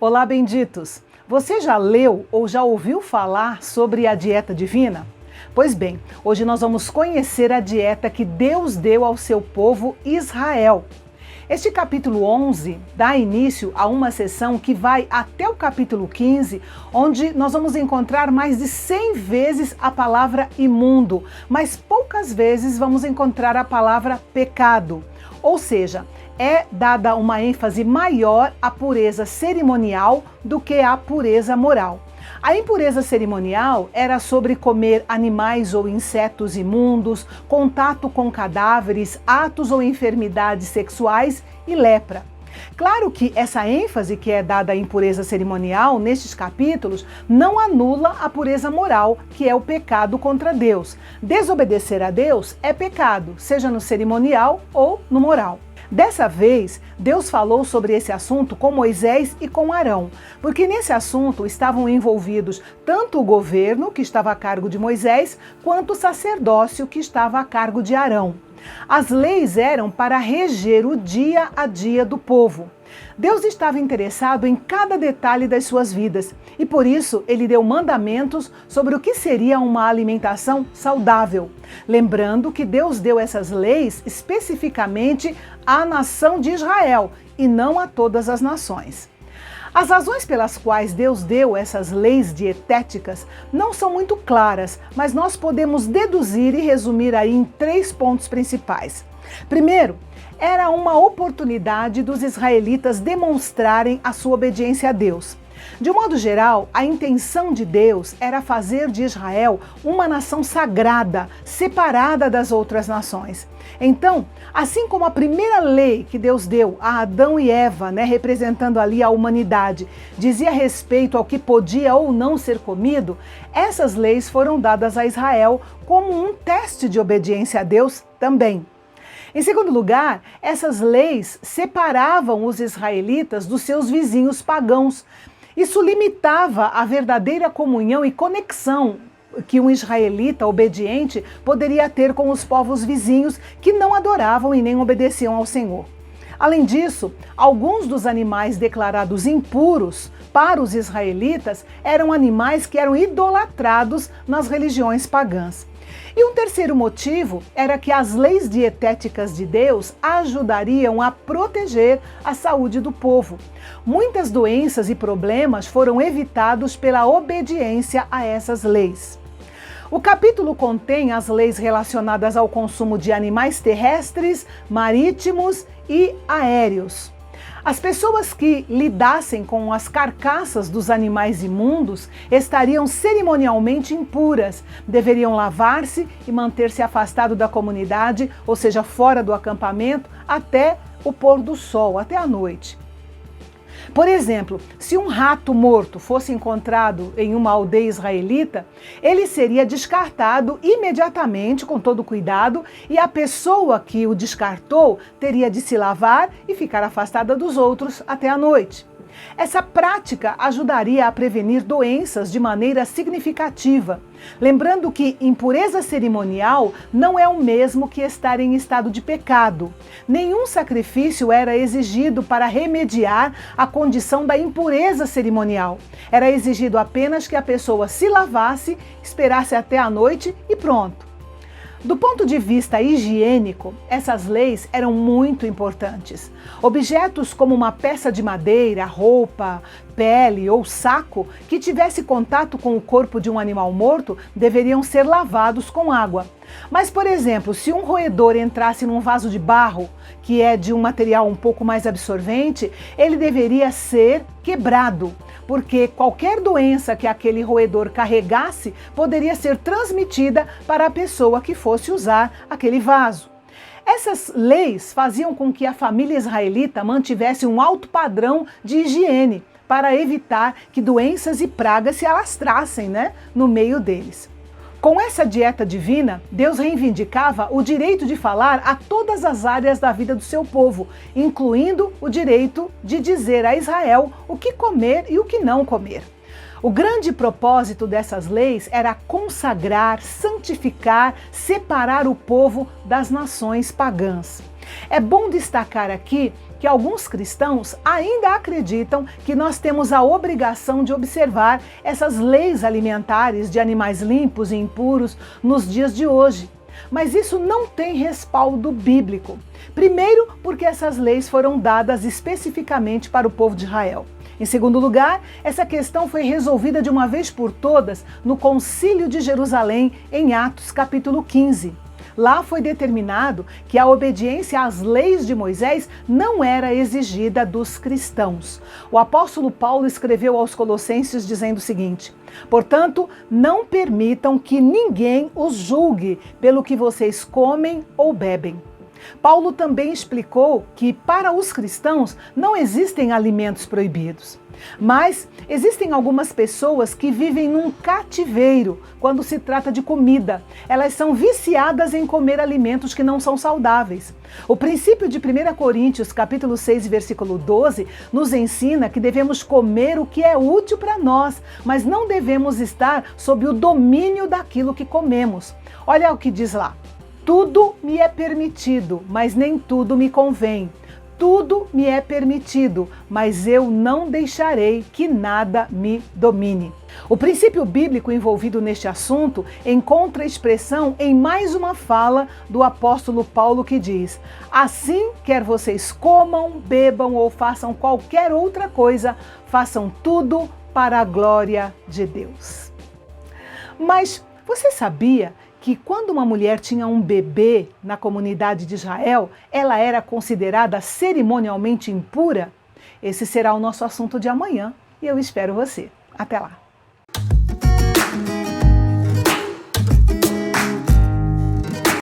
Olá, benditos! Você já leu ou já ouviu falar sobre a dieta divina? Pois bem, hoje nós vamos conhecer a dieta que Deus deu ao seu povo Israel. Este capítulo 11 dá início a uma sessão que vai até o capítulo 15, onde nós vamos encontrar mais de 100 vezes a palavra imundo, mas poucas vezes vamos encontrar a palavra pecado. Ou seja, é dada uma ênfase maior à pureza cerimonial do que à pureza moral. A impureza cerimonial era sobre comer animais ou insetos imundos, contato com cadáveres, atos ou enfermidades sexuais e lepra. Claro que essa ênfase que é dada à impureza cerimonial nestes capítulos não anula a pureza moral, que é o pecado contra Deus. Desobedecer a Deus é pecado, seja no cerimonial ou no moral. Dessa vez, Deus falou sobre esse assunto com Moisés e com Arão, porque nesse assunto estavam envolvidos tanto o governo, que estava a cargo de Moisés, quanto o sacerdócio, que estava a cargo de Arão. As leis eram para reger o dia a dia do povo. Deus estava interessado em cada detalhe das suas vidas e por isso ele deu mandamentos sobre o que seria uma alimentação saudável. Lembrando que Deus deu essas leis especificamente à nação de Israel e não a todas as nações. As razões pelas quais Deus deu essas leis dietéticas não são muito claras, mas nós podemos deduzir e resumir aí em 3 pontos principais. Primeiro, era uma oportunidade dos israelitas demonstrarem a sua obediência a Deus. De um modo geral, a intenção de Deus era fazer de Israel uma nação sagrada, separada das outras nações. Então, assim como a primeira lei que Deus deu a Adão e Eva, representando ali a humanidade, dizia respeito ao que podia ou não ser comido, essas leis foram dadas a Israel como um teste de obediência a Deus também. Em segundo lugar, essas leis separavam os israelitas dos seus vizinhos pagãos. Isso limitava a verdadeira comunhão e conexão que um israelita obediente poderia ter com os povos vizinhos que não adoravam e nem obedeciam ao Senhor. Além disso, alguns dos animais declarados impuros para os israelitas eram animais que eram idolatrados nas religiões pagãs. E um terceiro motivo era que as leis dietéticas de Deus ajudariam a proteger a saúde do povo. Muitas doenças e problemas foram evitados pela obediência a essas leis. O capítulo contém as leis relacionadas ao consumo de animais terrestres, marítimos e aéreos. As pessoas que lidassem com as carcaças dos animais imundos estariam cerimonialmente impuras, deveriam lavar-se e manter-se afastado da comunidade, ou seja, fora do acampamento, até o pôr do sol, até a noite. Por exemplo, se um rato morto fosse encontrado em uma aldeia israelita, ele seria descartado imediatamente, com todo cuidado, e a pessoa que o descartou teria de se lavar e ficar afastada dos outros até a noite. Essa prática ajudaria a prevenir doenças de maneira significativa. Lembrando que impureza cerimonial não é o mesmo que estar em estado de pecado. Nenhum sacrifício era exigido para remediar a condição da impureza cerimonial. Era exigido apenas que a pessoa se lavasse, esperasse até a noite e pronto. Do ponto de vista higiênico, essas leis eram muito importantes. Objetos como uma peça de madeira, roupa, pele ou saco que tivesse contato com o corpo de um animal morto deveriam ser lavados com água. Mas, por exemplo, se um roedor entrasse num vaso de barro, que é de um material um pouco mais absorvente, ele deveria ser quebrado, porque qualquer doença que aquele roedor carregasse poderia ser transmitida para a pessoa que fosse usar aquele vaso. Essas leis faziam com que a família israelita mantivesse um alto padrão de higiene para evitar que doenças e pragas se alastrassem, no meio deles. Com essa dieta divina, Deus reivindicava o direito de falar a todas as áreas da vida do seu povo, incluindo o direito de dizer a Israel o que comer e o que não comer. O grande propósito dessas leis era consagrar, santificar, separar o povo das nações pagãs. É bom destacar aqui que alguns cristãos ainda acreditam que nós temos a obrigação de observar essas leis alimentares de animais limpos e impuros nos dias de hoje. Mas isso não tem respaldo bíblico. Primeiro, porque essas leis foram dadas especificamente para o povo de Israel. Em segundo lugar, essa questão foi resolvida de uma vez por todas no Concílio de Jerusalém, em Atos capítulo 15. Lá foi determinado que a obediência às leis de Moisés não era exigida dos cristãos. O apóstolo Paulo escreveu aos Colossenses dizendo o seguinte: portanto, não permitam que ninguém os julgue pelo que vocês comem ou bebem. Paulo também explicou que para os cristãos não existem alimentos proibidos. Mas existem algumas pessoas que vivem num cativeiro quando se trata de comida. Elas são viciadas em comer alimentos que não são saudáveis. O princípio de 1 Coríntios, capítulo 6, versículo 12, nos ensina que devemos comer o que é útil para nós, mas não devemos estar sob o domínio daquilo que comemos. Olha o que diz lá: tudo me é permitido, mas nem tudo me convém. Tudo me é permitido, mas eu não deixarei que nada me domine. O princípio bíblico envolvido neste assunto encontra expressão em mais uma fala do apóstolo Paulo que diz: assim, quer vocês comam, bebam ou façam qualquer outra coisa, façam tudo para a glória de Deus. Mas você sabia que quando uma mulher tinha um bebê na comunidade de Israel, ela era considerada cerimonialmente impura? Esse será o nosso assunto de amanhã e eu espero você. Até lá!